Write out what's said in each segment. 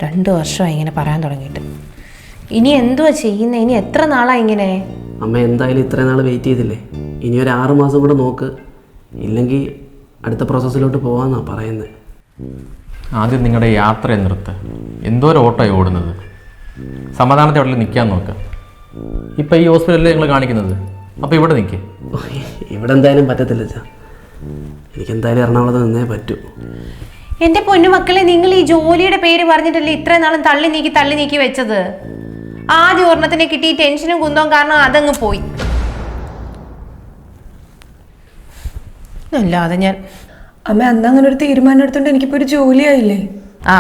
2 വർഷമായി ഇങ്ങനെ പറയാൻ തുടങ്ങിയിട്ട്. ഇനി എന്തുവാ ചെയ്യുന്നത്? ഇനി എത്ര നാളാണ് ഇങ്ങനെ? അമ്മ എന്തായാലും ഇത്രയും നാൾ വെയിറ്റ് ചെയ്തില്ലേ, ഇനി ഒരു 6 മാസം കൂടെ നോക്ക്, ഇല്ലെങ്കിൽ അടുത്ത പ്രോസസ്സിലോട്ട് പോകാമെന്നാണ് പറയുന്നത്. ആദ്യം നിങ്ങളുടെ യാത്ര നിർത്ത്. എന്തോരം ഓട്ടമായി ഓടുന്നത്. സമാധാനത്തെ അവിടെ നിൽക്കാൻ നോക്കുക. ഇപ്പം ഈ ഹോസ്പിറ്റലിൽ നിങ്ങൾ കാണിക്കുന്നത്, അപ്പോൾ ഇവിടെ നിൽക്കേ. ഇവിടെ എന്തായാലും പറ്റത്തില്ല ചാ, എനിക്കെന്തായാലും എറണാകുളത്ത് നിന്നേ പറ്റൂ. എൻ്റെ പൊന്നുമക്കളെ, നിങ്ങൾ ഈ ജോലിയുടെ പേര് പറഞ്ഞിട്ടല്ലേ ഇത്രയും നാളും തള്ളി നീക്കി വെച്ചത്? ആദ്യം ഒരെണ്ണത്തിനെ കിട്ടി ടെൻഷനും കുന്തവും കാരണം അതങ്ങ് പോയി. അല്ലാതെ ഞാൻ അമ്മ അന്ന് അങ്ങനെ ഒരു തീരുമാനം എടുത്തോണ്ട് എനിക്കിപ്പോ ഒരു ജോലിയായില്ലേ? ആ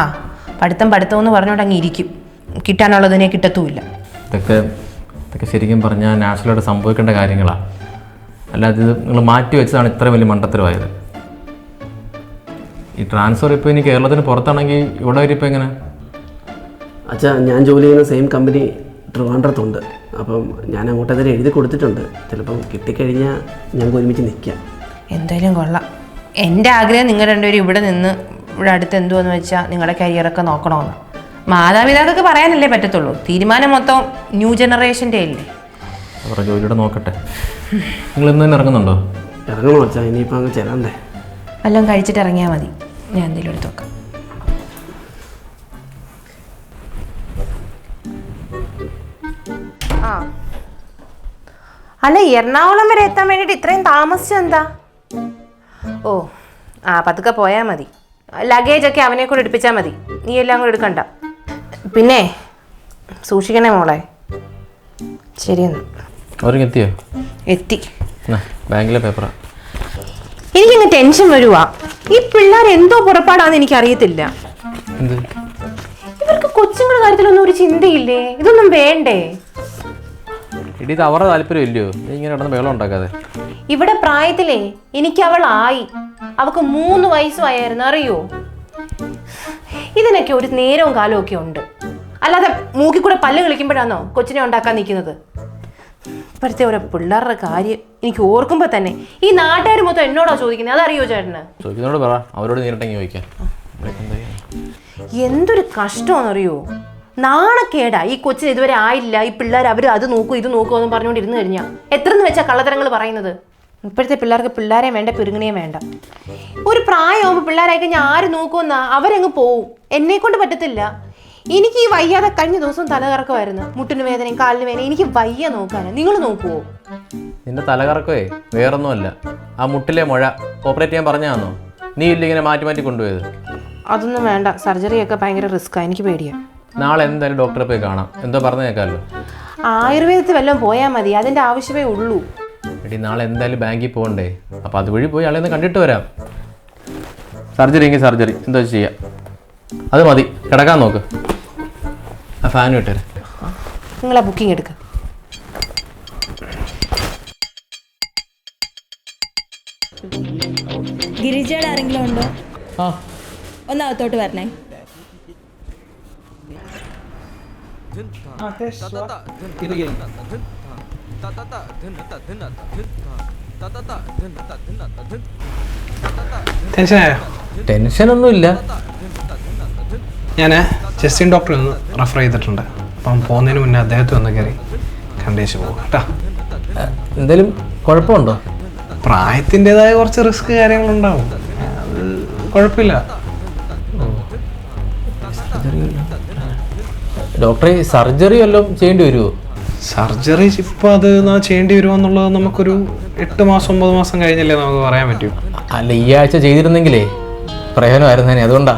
പഠിത്തം എന്ന് പറഞ്ഞോണ്ട് അങ്ങ് ഇരിക്കും. കിട്ടാനുള്ളതിനെ കിട്ടത്തുമില്ല. ഇതൊക്കെ ശരിക്കും പറഞ്ഞാൽ നാച്ചുറലായിട്ട് സംഭവിക്കേണ്ട കാര്യങ്ങളാണ്. അല്ലാതെ ഇത് നിങ്ങൾ മാറ്റി വെച്ചതാണ് ഇത്ര വലിയ മണ്ടത്തരമായത്. ഈ ട്രാൻസ്ഫർ ഇപ്പോൾ ഇനി കേരളത്തിന് പുറത്താണെങ്കിൽ ഇവിടെ വരെ ഇപ്പോൾ എങ്ങനെ? അച്ഛാ, ഞാൻ ജോലി ചെയ്യുന്ന സെയിം കമ്പനി ട്രിവാൻഡ്രത്തുണ്ട്. അപ്പം ഞാൻ അങ്ങോട്ടതിൽ എഴുതി കൊടുത്തിട്ടുണ്ട്. ചിലപ്പം കിട്ടിക്കഴിഞ്ഞാൽ ഞങ്ങൾക്ക് ഒരുമിച്ച് നിൽക്കാം. എന്തായാലും കൊള്ളാം. എൻ്റെ ആഗ്രഹം നിങ്ങൾ രണ്ടുപേരും ഇവിടെ നിന്ന് ഇവിടെ അടുത്ത് എന്തുവെന്ന് വെച്ചാൽ നിങ്ങളുടെ കരിയറൊക്കെ നോക്കണമെന്ന്. മാതാപിതാക്കൾക്ക് പറയാനല്ലേ പറ്റത്തുള്ളൂ. തീരുമാനം മൊത്തം ന്യൂ ജനറേഷൻ്റെ അല്ലേ. അവരുടെ ജോലിയുടെ നോക്കട്ടെ. നിങ്ങൾ ഇന്ന് തന്നെ ഇറങ്ങുന്നുണ്ടോ? ഇറങ്ങണോ അച്ഛാ? ഇനിയിപ്പോൾ അങ്ങ് ചെല്ലണ്ടേ? വല്ലതും കഴിച്ചിട്ട് ഇറങ്ങിയാൽ മതി. ഞാൻ എന്തെങ്കിലും എടുത്ത് നോക്കാം. ആ അല്ല, എറണാകുളം വരെ എത്താൻ വേണ്ടിയിട്ട് ഇത്രയും താമസിച്ചെന്താ? ഓ പതുക്കെ പോയാൽ മതി. ലഗേജൊക്കെ അവനെ കൂടെ എടുപ്പിച്ചാൽ മതി. നീ എല്ലാം കൂടെ എടുക്കണ്ട. പിന്നെ സൂക്ഷിക്കണേ മോളെ. ശരിയെന്നാ. അവരെത്തിയോ? എത്തി. ബാങ്കിലെ പേപ്പറാ. എനിക്കങ്ങ് ടെൻഷൻ വരുവാ. ഈ പിള്ളേർ എന്തോ പുറപ്പാടാന്ന് എനിക്കറിയത്തില്ല. ഇവർക്ക് കൊച്ചുങ്ങളുടെ കാര്യത്തിലൊന്നും ഒരു ചിന്തയില്ലേ? ഇതൊന്നും വേണ്ടേ? ഇത് അവരുടെ താല്പര്യം ഇല്ലയോ? ഇങ്ങനെ ഇടന്ന് വെള്ളം ഉണ്ടാക്കാതെ. ഇവിടെ പ്രായത്തിലേ എനിക്ക് അവളായി. അവൾക്ക് 3 വയസ്സുമായിരുന്നു, അറിയോ? ഇതിനൊക്കെ ഒരു നേരവും കാലവും ഒക്കെ ഉണ്ട്. അല്ലാതെ മൂക്കിൽ കൂടെ പല്ല് കളിക്കുമ്പോഴാണോ കൊച്ചിനെ ഉണ്ടാക്കാൻ നിൽക്കുന്നത്? ഇപ്പോഴത്തെ ഓരോ പിള്ളേരുടെ കാര്യം എനിക്ക് ഓർക്കുമ്പോൾ തന്നെ ഈ നാട്ടുകാർ മൊത്തം എന്നോടാ ചോദിക്കുന്നത്. അതറിയോ ചേട്ടന്? ചോദിക്കുന്നോട് പറ, അവരോട് നേരിട്ടെങ്കിൽ ചോദിക്കാം. എന്തൊരു കഷ്ടമാണെന്നറിയോ? നാണക്കേടാ. ഈ കൊച്ചിന് ഇതുവരെ ആയില്ല, ഈ പിള്ളേർ അവർ അത് നോക്കൂ ഇത് നോക്കൂ എന്ന് പറഞ്ഞുകൊണ്ടിരുന്നു കഴിഞ്ഞാൽ എത്രന്ന് വെച്ചാൽ കള്ളത്തരങ്ങൾ പറയുന്നത്. ഇപ്പോഴത്തെ പിള്ളേർക്ക് പിള്ളേരെ വേണ്ട, പെരുങ്ങനെയും വേണ്ട. ഒരു പ്രായമാകുമ്പോൾ പിള്ളേരായി കഴിഞ്ഞാൽ ആര് നോക്കുമെന്നാ? അവരങ്ങ് പോവും. എന്നെ കൊണ്ട് പറ്റത്തില്ല. എനിക്ക് ഈ വയ്യാതെ കഴിഞ്ഞ ദിവസം തലകറക്കമായിരുന്നു. മുട്ടിന് വേദനയും കാലിന് വേദനയും. എനിക്ക് വയ്യ നോക്കാൻ. നിങ്ങൾ നോക്കുവോ? നിന്റെ തലകറക്കമേ വേറൊന്നുമല്ല, ആ മുട്ടിലെ മുഴ ഓപ്പറേറ്റ് ചെയ്യാൻ പറഞ്ഞാന്നോ? നീ ഇല്ല ഇങ്ങനെ മാറ്റി കൊണ്ടുപോയത്? അതൊന്നും വേണ്ട. സർജറിയൊക്കെ ഭയങ്കര റിസ്ക്കാണ്. എനിക്ക് പേടിയാണ്. നാളെ എന്തായാലും ഡോക്ടറെ പോയി കാണാം. എന്തോ പറഞ്ഞു കേൾക്കാമല്ലോ. ആയുർവേദത്തിൽ വല്ലതും പോയാൽ മതി. അതിൻ്റെ ആവശ്യമേ ഉള്ളൂ. എടി നാളെ എന്തായാലും ബാങ്കിൽ പോകണ്ടേ? അപ്പം അതുവഴി പോയി ആളെ ഒന്ന് കണ്ടിട്ട് വരാം. സർജറി എങ്കിൽ സർജറി എന്തോ ചെയ്യാം. അത് മതി, കിടക്കാൻ നോക്ക്. ആ ഫാൻ വിട്ടേരെ. നിങ്ങളാ ബുക്കിംഗ് എടുക്കുക. ഗിരിജയുടെ ആരെങ്കിലും ഉണ്ടോ? ആ ഒന്ന് അകത്തോട്ട് വരണേ. ടെൻഷനൊന്നുമില്ല. ഞാൻ ജസ്റ്റിൻ ഡോക്ടറെ ഒന്ന് റെഫർ ചെയ്തിട്ടുണ്ട്. അപ്പം പോകുന്നതിന് മുന്നേ അദ്ദേഹത്തെ ഒന്ന് കയറി കണ്ടേച്ച് പോകും കേട്ടോ. എന്തെങ്കിലും കുഴപ്പമുണ്ടോ? പ്രായത്തിൻ്റെതായ കുറച്ച് റിസ്ക് കാര്യങ്ങളുണ്ടാവും, അത് കുഴപ്പമില്ല. ഡോക്ടറെ സർജറി വല്ലതും ചെയ്യേണ്ടി വരുമോ? സർജറി ഇപ്പോൾ അത് ചെയ്യേണ്ടി വരുമോ എന്നുള്ളത് നമുക്കൊരു 8 മാസം 9 മാസം കഴിഞ്ഞല്ലേ നമുക്ക് പറയാൻ പറ്റൂ. അല്ല, ഈ ആഴ്ച ചെയ്തിരുന്നെങ്കിലേ പ്രയോജനമായിരുന്നേനെ. അതുകൊണ്ടാ.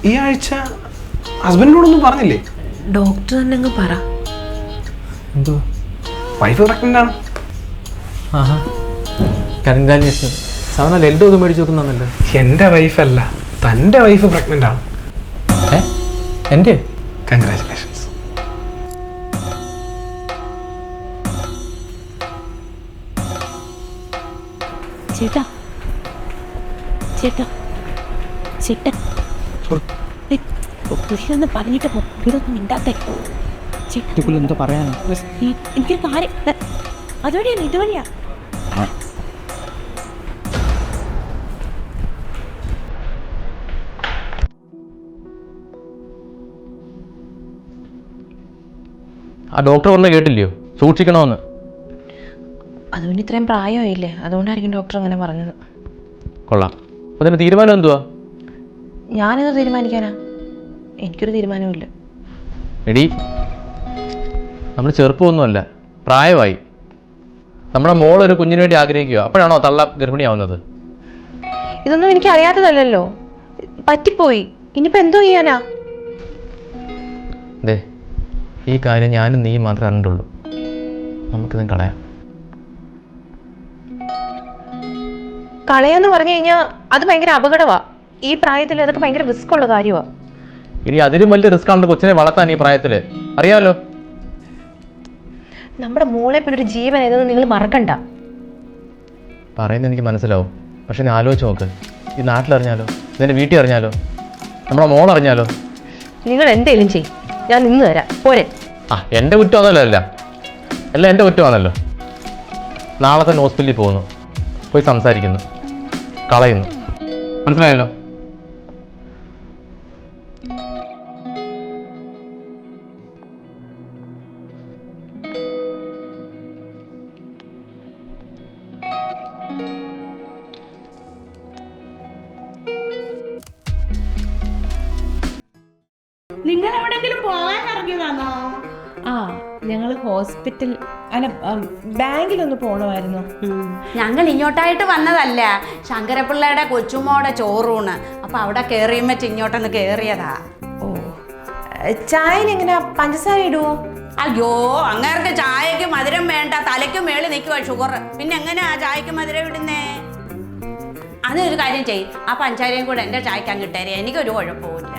ഈ ആഴ്ച ഹസ്ബൻഡിനോടൊന്നും പറഞ്ഞില്ലേ? ഡോക്ടർ തന്നെ അങ്ങ് പറ. എന്തോ? വൈഫ് പ്രഗ്നൻ്റ് ആണ്. ആഹാ, കൺഗ്രാജുലേഷൻ. സാധാരണ ലഡു ഒക്കെ മേടിച്ച് വെക്കുന്നല്ലോ. എൻ്റെ വൈഫല്ല, തൻ്റെ വൈഫ് പ്രഗ്നൻ്റ് ആണ്. എൻ്റെ? കൺഗ്രാജുലേഷൻസ്. ചേട്ടാ ചേട്ടാ ചേട്ടൻ ഒന്ന് പറഞ്ഞിട്ട് ഇതൊന്നും മിണ്ടാത്തേ. എന്താ പറയാനോ? എനിക്കൊരു കാര്യം. അതുവഴിയാണ്, ഇതുവഴിയാ. ആ ഡോക്ടർ പറഞ്ഞ് കേട്ടില്ലയോ, സൂക്ഷിക്കണമെന്ന്. അതുകൊണ്ട് ഇത്രയും പ്രായമായില്ലേ, അതുകൊണ്ടായിരിക്കും ഡോക്ടർ അങ്ങനെ പറഞ്ഞത്. കൊള്ളാം. അപ്പോൾ അതിൻ്റെ തീരുമാനം എന്തുവാ? ഞാനെന്ത് തീരുമാനിക്കാനാ? എനിക്കൊരു തീരുമാനവുമില്ല. എടി, നമ്മൾ ചെറുപ്പമൊന്നുമല്ല, പ്രായമായി. നമ്മുടെ മോളൊരു കുഞ്ഞിന് വേണ്ടി ആഗ്രഹിക്കുക, അപ്പോഴാണോ തള്ള ഗർഭിണിയാവുന്നത്? ഇതൊന്നും എനിക്ക് അറിയാത്തതല്ലല്ലോ, പറ്റിപ്പോയി. ഇനിയിപ്പോൾ എന്തോ ചെയ്യാനാ? അതെ, ഈ കാര്യം ഞാനും നീ മാത്രമേ അറിഞ്ഞിട്ടുള്ളൂ. നമുക്കിതും കളയാം. കളയാന്ന് പറഞ്ഞു കഴിഞ്ഞാൽ അത് ഭയങ്കര അപകടമാണ്. ഈ പ്രായത്തിൽ അതൊക്കെ ഭയങ്കര റിസ്ക് ഉള്ള കാര്യമാണ്. ഇനി അതിലും വലിയ റിസ്ക് ആണ് കൊച്ചിനെ വളർത്താൻ ഈ പ്രായത്തിൽ, അറിയാമല്ലോ. നമ്മുടെ മോളെ പോലെ ഒരു ജീവൻ ഏതെന്ന് നിങ്ങൾ മറക്കണ്ട. പറയുന്നത് എനിക്ക് മനസ്സിലാവും, പക്ഷെ നീ ആലോചിച്ച് നോക്ക്. ഈ നാട്ടിലറിഞ്ഞാലോ, ഇതിൻ്റെ വീട്ടിൽ അറിഞ്ഞാലോ, നമ്മുടെ മോൾ അറിഞ്ഞാലോ? നിങ്ങൾ എന്തെങ്കിലും ചെയ്യും, ഞാൻ നിന്ന് തരാം, പോരെ? എൻ്റെ കുറ്റം അതല്ലോ, എല്ലാം എൻ്റെ കുറ്റമാണല്ലോ. നാളെ തന്നെ ഹോസ്പിറ്റലിൽ പോകുന്നു, പോയി സംസാരിക്കുന്നു, കളയുന്നു. മനസ്സിലായല്ലോ? നിങ്ങൾ എവിടെങ്കിലും പോകാൻ ഇറങ്ങിയതാണോ? ആ, ഞങ്ങൾ ഹോസ്പിറ്റൽ അല്ല ബാങ്കിലൊന്ന് പോകണമായിരുന്നു. ഞങ്ങൾ ഇങ്ങോട്ടായിട്ട് വന്നതല്ല, ശങ്കരപ്പിള്ളയുടെ കൊച്ചുമോടെ ചോറൂണ്. അപ്പൊ അവിടെ കയറിയുമ്പോ ഇങ്ങോട്ടൊന്ന് കയറിയതാ. ഓ, ചായയിൽ എങ്ങനെ പഞ്ചസാര ഇടുവോ? അയ്യോ, അങ്ങേർക്ക് ചായക്ക് മധുരം വേണ്ട, തലയ്ക്ക് മേളിൽ നിൽക്കുവാ ഷുഗർ. പിന്നെ എങ്ങനെയാ ചായക്ക് മധുരം ഇടുന്നേ? അതൊരു കാര്യം ചെയ്യും, ആ പഞ്ചാരയും കൂടെ എൻ്റെ ചായക്ക് അങ്ങ് ഇട്ടേരെ, എനിക്കൊരു കുഴപ്പമില്ല.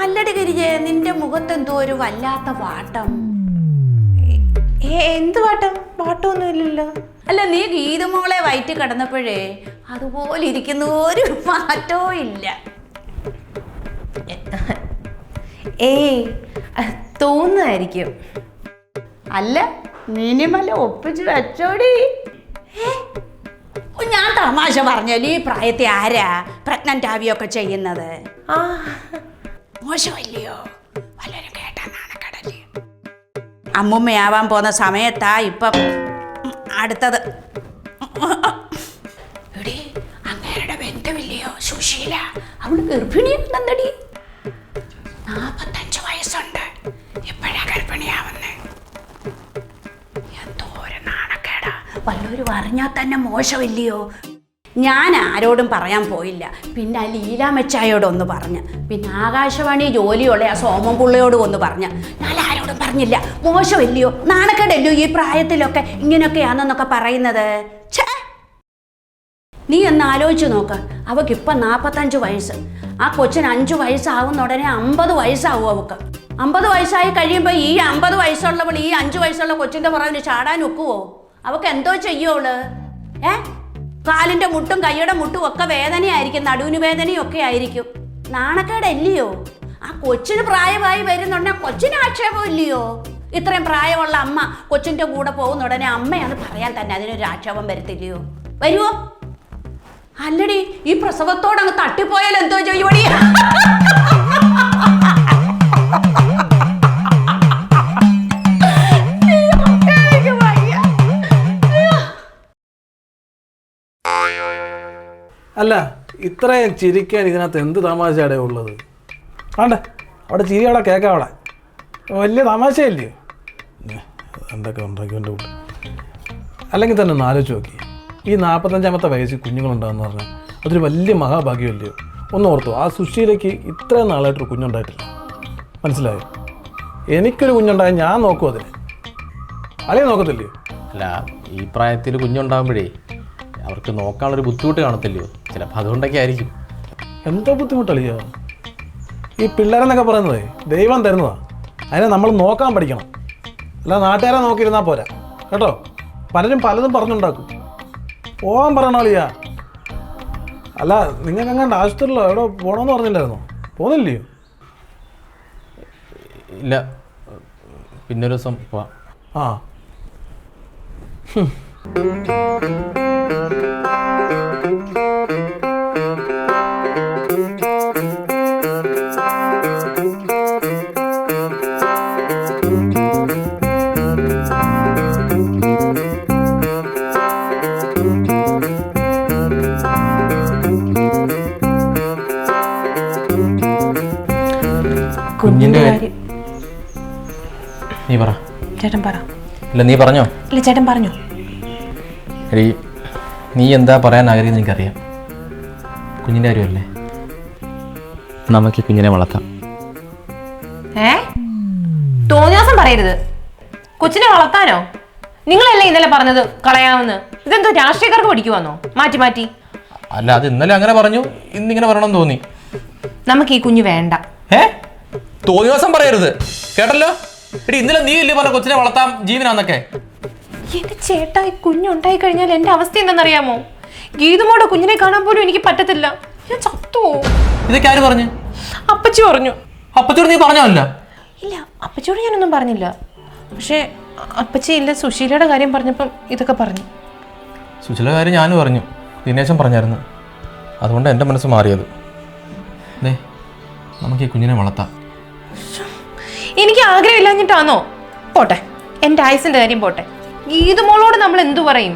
അല്ലടി ഗിരിജേ, നിന്റെ മുഖത്ത് എന്തോ ഒരു വല്ലാത്ത വാട്ടം. എന്ത് വാട്ടം? വാട്ടമൊന്നും ഇല്ലല്ലോ. അല്ല, നീ ഗീതമോളെ വയറ്റി കിടന്നപ്പോഴേ അതുപോലെ ഇരിക്കുന്ന ഒരു മാറ്റവും ഇല്ല. തോന്നുമായിരിക്കും. അല്ല, മിനിമല ഒപ്പിച്ച് വെച്ചോടി. ഞാൻ തമാശ പറഞ്ഞാലും ഈ പ്രായത്തെ ആരാ പ്രഗ്നന്റ് ആവിയൊക്കെ ചെയ്യുന്നത്? മോശമല്ലയോ? വല്ലവരും കേട്ടാ നാണക്കടല്ലേ? അമ്മുമ്മയാവാൻ പോകുന്ന സമയത്താ ഇപ്പം അടുത്തത്. എടീ, അങ്ങേരുടെ ബന്ധുവില്ലയോ സുശീല, അവള് ഗർഭിണിയാണെന്നടി. 45 വയസ്സുണ്ട്, എപ്പോഴാ ഗർഭിണിയാവുന്നേ? എന്തോ ഒരു നാണക്കേടാ. വല്ലവരും അറിഞ്ഞാൽ തന്നെ മോശമില്ലയോ? ഞാൻ ആരോടും പറയാൻ പോയില്ല. പിന്നെ ആ ലീലാമച്ചായോടൊന്ന് പറഞ്ഞ്, പിന്നെ ആകാശവാണി ജോലിയുള്ള ആ സോമൻപിള്ളയോടും ഒന്ന് പറഞ്ഞ്. ഞാൻ ആരോടും പറഞ്ഞില്ല. മോശമില്ലയോ? നാണക്കേടല്ലയോ ഈ പ്രായത്തിലൊക്കെ ഇങ്ങനെയൊക്കെയാണെന്നൊക്കെ പറയുന്നത്? ഛേ, നീ ഒന്ന് ആലോചിച്ച് നോക്ക്. അവക്കിപ്പം 45 വയസ്സ്. ആ കൊച്ചിന് 5 വയസ്സാവുന്ന ഉടനെ 50 വയസ്സാവും അവൾക്ക്. 50 വയസ്സായി കഴിയുമ്പോൾ ഈ 50 വയസ്സുള്ളവൾ ഈ 5 വയസ്സുള്ള കൊച്ചിൻ്റെ പുറകിന് ചാടാൻ ഒക്കുവോ? അവൾക്ക് എന്തോ ചെയ്യുവോള്? കാലിൻ്റെ മുട്ടും കൈയുടെ മുട്ടും ഒക്കെ വേദനയായിരിക്കും, നടുവിന് വേദനയും ഒക്കെ ആയിരിക്കും. നാണക്കേടല്ലയോ? ആ കൊച്ചിന് പ്രായമായി വരുന്നുണ്ടെങ്കിൽ കൊച്ചിന് ആക്ഷേപം ഇല്ലയോ? ഇത്രയും പ്രായമുള്ള അമ്മ കൊച്ചിൻ്റെ കൂടെ പോകുന്ന ഉടനെ അമ്മയാണ് പറയാൻ തന്നെ അതിനൊരു ആക്ഷേപം വരത്തില്ലയോ? വരുമോ? അല്ലടി, ഈ പ്രസവത്തോടങ്ങ് തട്ടിപ്പോയാൽ എന്തോ ചെയ്യുവടി? അല്ല, ഇത്രയും ചിരിക്കാൻ ഇതിനകത്ത് എന്ത് തമാശയുടെ ഉള്ളത്? ആണ്ടെ അവിടെ ചിരി, അവിടെ കേൾക്കാം, അവിടെ വലിയ തമാശയല്ലയോ? എന്തൊക്കെ ഉണ്ടാക്കിയോൻ്റെ കൂട്ട്. അല്ലെങ്കിൽ തന്നെ ഒന്ന് ആലോചിച്ച് നോക്കി, ഈ 45-ാമത്തെ വയസ്സിൽ കുഞ്ഞുങ്ങളുണ്ടാകുന്ന പറഞ്ഞാൽ അതൊരു വലിയ മഹാഭാഗ്യമല്ലയോ? ഒന്ന് ഓർത്തോ, ആ സുശീലയ്ക്ക് ഇത്രയും നാളായിട്ടൊരു കുഞ്ഞുണ്ടായിട്ടില്ല. മനസ്സിലായോ? എനിക്കൊരു കുഞ്ഞുണ്ടായാൽ ഞാൻ നോക്കും അതിനെ, അല്ലെങ്കിൽ നോക്കത്തില്ലയോ? അല്ല, ഈ പ്രായത്തിൽ കുഞ്ഞുണ്ടാകുമ്പോഴേ അവർക്ക് നോക്കാനുള്ളൊരു ബുദ്ധിമുട്ട് കാണത്തില്ലയോ? ചിലപ്പോൾ അതുകൊണ്ടൊക്കെ ആയിരിക്കും. എന്തോ ബുദ്ധിമുട്ടളിയോ? ഈ പിള്ളേരെന്നൊക്കെ പറയുന്നത് ദൈവം തരുന്നതാണ്. അതിനെ നമ്മൾ നോക്കാൻ പഠിക്കണം, അല്ല നാട്ടുകാരെ നോക്കിയിരുന്നാൽ പോരാ കേട്ടോ. പലരും പലതും പറഞ്ഞുണ്ടാക്കും. പോകാൻ പറയണോളിയാ. അല്ല, നിങ്ങൾക്ക് എങ്ങാണ്ട് ആശുപത്രിയിലോ എവിടെ പോകണമെന്ന് പറഞ്ഞില്ലായിരുന്നോ? പോകുന്നില്ലയോ? ഇല്ല, പിന്നൊരു ദിവസം പോവാം. ആ, കുഞ്ഞിന്റെ കാര്യം നീ പറ. ചേട്ടൻ പറ. ഇല്ല നീ പറഞ്ഞോ. ഇല്ല ചേട്ടൻ പറഞ്ഞു. എടീ നീ എന്താ പറയാൻ ആഗ്രഹിക്കുന്നത് എനിക്കറിയാം. കുഞ്ഞിൻ്റെ കാര്യമല്ലേ, നമുക്ക് കുഞ്ഞിനെ വളർത്താം. തോന്നിയ ദിവസം പറയരുത്. കൊച്ചിനെ വളർത്താനോ? നിങ്ങളല്ലേ ഇന്നലെ പറഞ്ഞത് കളയാമെന്ന്. ഇതെന്തോ രാഷ്ട്രീയക്കാർക്ക് പഠിക്കുവാന്നോ മാറ്റി മാറ്റി? അല്ല അത് ഇന്നലെ അങ്ങനെ പറഞ്ഞു, ഇന്നിങ്ങനെ പറയണം തോന്നി. നമുക്ക് ഈ കുഞ്ഞ് വേണ്ട. തോന്നിയ ദിവസം പറയരുത് കേട്ടല്ലോ. എടി ഇന്നലെ നീ ഇല്ലേ പറഞ്ഞ കൊച്ചിനെ വളർത്താം ജീവനാന്നൊക്കെ. എന്റെ ചേട്ടാ, ഈ കുഞ്ഞുണ്ടായി കഴിഞ്ഞാൽ എന്റെ അവസ്ഥ എന്താണെന്നറിയാമോ? ഗീതുമോടെ കുഞ്ഞിനെ കാണാൻ പോലും എനിക്ക് പറ്റത്തില്ല. ഞാൻ ചത്തുവോ? ഇതൊക്കെ ആര് പറഞ്ഞു? അപ്പച്ചി പറഞ്ഞു. അപ്പച്ചോട് നീ പറഞ്ഞല്ല? ഇല്ല, അപ്പച്ചിയോട് ഞാനൊന്നും പറഞ്ഞില്ല. പക്ഷേ അപ്പച്ചി ഇല്ല സുശീലയുടെ കാര്യം പറഞ്ഞപ്പം ഇതൊക്കെ പറഞ്ഞു. സുശീല കാര്യം ഞാനും പറഞ്ഞു, ദിനേശൻ പറഞ്ഞായിരുന്നു. അതുകൊണ്ട് എൻ്റെ മനസ്സ് മാറിയത്. ദേ നമുക്ക് ഈ കുഞ്ഞിനെ വളർത്താം. എനിക്ക് ആഗ്രഹമില്ലാഞ്ഞിട്ടാണോ? പോട്ടെ, എൻ്റെ ആയുസിൻ്റെ കാര്യം പോട്ടെ. ഗീതുമോളോട് നമ്മൾ എന്തു പറയും?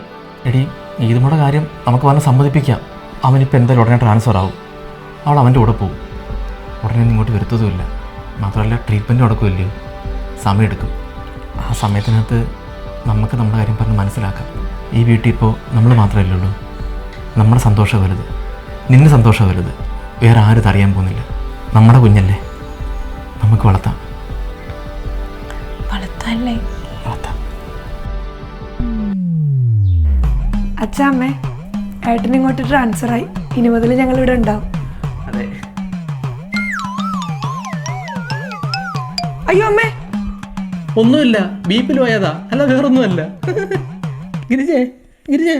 എടി ഗീതുമോടെ കാര്യം നമുക്ക് പറഞ്ഞ് സമ്മതിപ്പിക്കാം. അവനിപ്പോൾ എന്തായാലും ഉടനെ ട്രാൻസ്ഫർ ആവും. അവൾ അവൻ്റെ കൂടെ പോകും. ഉടനെ ഇങ്ങോട്ട് വരുത്തതുമില്ല. മാത്രമല്ല ട്രീറ്റ്മെൻറ്റ് നടക്കുമല്ലോ, സമയമെടുക്കും. ആ സമയത്തിനകത്ത് നമുക്ക് നമ്മുടെ കാര്യം പറഞ്ഞ് മനസ്സിലാക്കാം. ഈ വീട്ടിൽ ഇപ്പോൾ നമ്മൾ മാത്രമല്ലേ ഉള്ളൂ. നമ്മുടെ സന്തോഷം വലുത്, നിന്റെ സന്തോഷം വലുത്. വേറെ ആരും അറിയാൻ പോകുന്നില്ല. നമ്മുടെ കുഞ്ഞല്ലേ, നമുക്ക് വളർത്താം. വളർത്താല്ലേ? വളർത്താം. അച്ഛാ അമ്മേ, ഏട്ടൻ ഇങ്ങോട്ട് ട്രാൻസ്ഫർ ആയി. ഇനി മുതൽ ഞങ്ങൾ ഇവിടെ ഉണ്ടാവും. അതെ. അയ്യോ അമ്മേ, ഒന്നുമില്ല, ബീപ്പിൽ പോയതാ, അല്ല വേറൊന്നുമല്ല. ഗിരിജേ ഗിരിജേ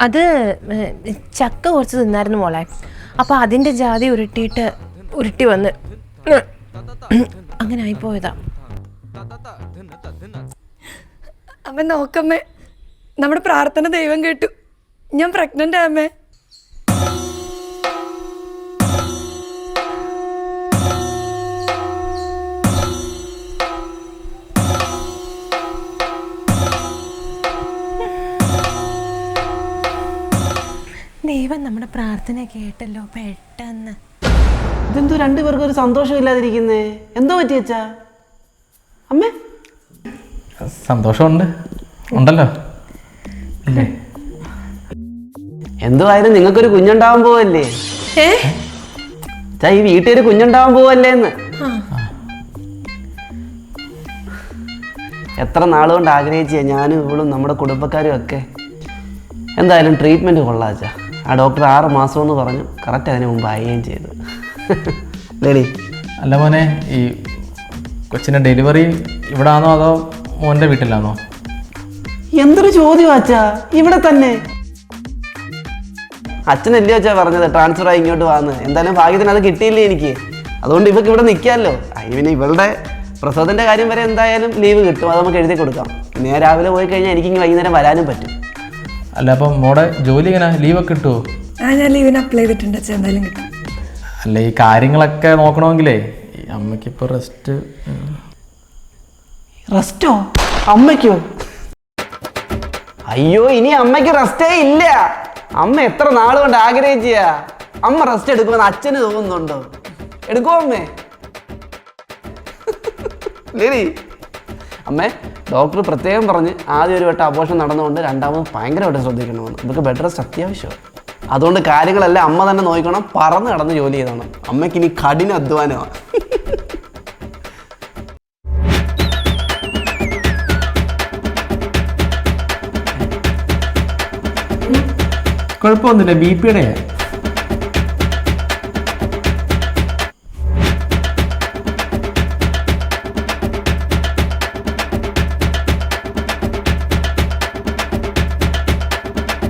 അത് ചക്ക കുറച്ച് തിന്നായിരുന്നു മോളെ. അപ്പൊ അതിന്റെ ജാതി ഉരുട്ടി വന്ന് അങ്ങനെ ആയിപ്പോയതാ. അമ്മ നോക്കമ്മേ, നമ്മുടെ പ്രാർത്ഥന ദൈവം കേട്ടു. ഞാൻ പ്രഗ്നന്റ് ആമേ. ദൈവം നമ്മുടെ പ്രാർത്ഥന കേട്ടല്ലോ പെട്ടെന്ന്. ഇതെന്തോ രണ്ടുപേർക്കും ഒരു സന്തോഷമില്ലാതിരിക്കുന്നേ? എന്തോ പറ്റി അച്ഛാ? അമ്മേ സന്തോഷമുണ്ട്, ഉണ്ടല്ലോ ഇല്ലേ? എന്തുവായാലും നിങ്ങൾക്കൊരു കുഞ്ഞുണ്ടാവാൻ പോവല്ലേ? ഈ വീട്ടിൽ ഒരു കുഞ്ഞുണ്ടാവാൻ പോവല്ലേ എന്ന് എത്ര നാളുകൊണ്ട് ആഗ്രഹിച്ച ഞാനും ഇവളും നമ്മുടെ കുടുംബക്കാരും ഒക്കെ. എന്തായാലും ട്രീറ്റ്മെൻറ്റ് കൊള്ളാച്ചാ. ആ ഡോക്ടർ 6 മാസം എന്ന് പറഞ്ഞു. കറക്റ്റ് അതിന് മുമ്പ് ആവുകയും ചെയ്തു. ലേഡി അല്ല മോനെ, ഈ കൊച്ചിൻ്റെ ഡെലിവറി ഇവിടെ ആണോ അതോ മോൻ്റെ വീട്ടിലാണോ? എന്തൊരു ചോദ്യം അച്ഛാ, ഇവിടെ തന്നെ. അച്ഛനല്ലേ അച്ഛാ പറഞ്ഞത് ട്രാൻസ്ഫർ ആയി ഇങ്ങോട്ട് വന്ന്. എന്തായാലും ഭാഗ്യത്തിന് അത് കിട്ടിയില്ലേ എനിക്ക്. അതുകൊണ്ട് ഇവക്ക് ഇവിടെ നിൽക്കാമല്ലോ. അതിന് പിന്നെ ഇവളുടെ പ്രസവത്തിൻ്റെ കാര്യം വരെ എന്തായാലും ലീവ് കിട്ടും. അത് നമുക്ക് എഴുതി കൊടുക്കാം. പിന്നെ രാവിലെ പോയി കഴിഞ്ഞാൽ എനിക്കിങ്ങ് വൈകുന്നേരം വരാനും പറ്റും. അല്ല അപ്പം മോടെ ജോലി എങ്ങനെ, ലീവൊക്കെ കിട്ടുമോ? ഞാൻ ലീവിന് അപ്ലൈ ചെയ്തിട്ടുണ്ട് അച്ഛാ, എന്തായാലും കിട്ടും. അല്ല ഈ കാര്യങ്ങളൊക്കെ നോക്കണമെങ്കിലേ ഈ അമ്മയ്ക്കിപ്പോൾ റെസ്റ്റോ? അമ്മയ്ക്കോ? അയ്യോ, ഇനി അമ്മയ്ക്ക് റെസ്റ്റേ ഇല്ല. അമ്മ എത്ര നാൾ കൊണ്ട് ആഗ്രഹിച്ച അമ്മ റെസ്റ്റ് എടുക്കുമെന്ന് അച്ഛന് തോന്നുന്നുണ്ടോ? എടുക്കുമോ അമ്മേ? ലേഡി അമ്മേ, ഡോക്ടർ പ്രത്യേകം പറഞ്ഞ് ആദ്യം ഒരു വട്ടം അബോർഷൻ നടന്നുകൊണ്ട് രണ്ടാമത് ഭയങ്കരമായിട്ട് ശ്രദ്ധിക്കണമെന്ന്. നമുക്ക് ബെഡ് റെസ്റ്റ് അത്യാവശ്യമാണ്. അതുകൊണ്ട് കാര്യങ്ങളെല്ലാം അമ്മ തന്നെ നോക്കണം. പറന്ന് കടന്ന് ജോലി ചെയ്തോണം. അമ്മയ്ക്ക് ഇനി കഠിന അധ്വാനമാണ്. കുഴപ്പമൊന്നുമില്ല, BP യുടെ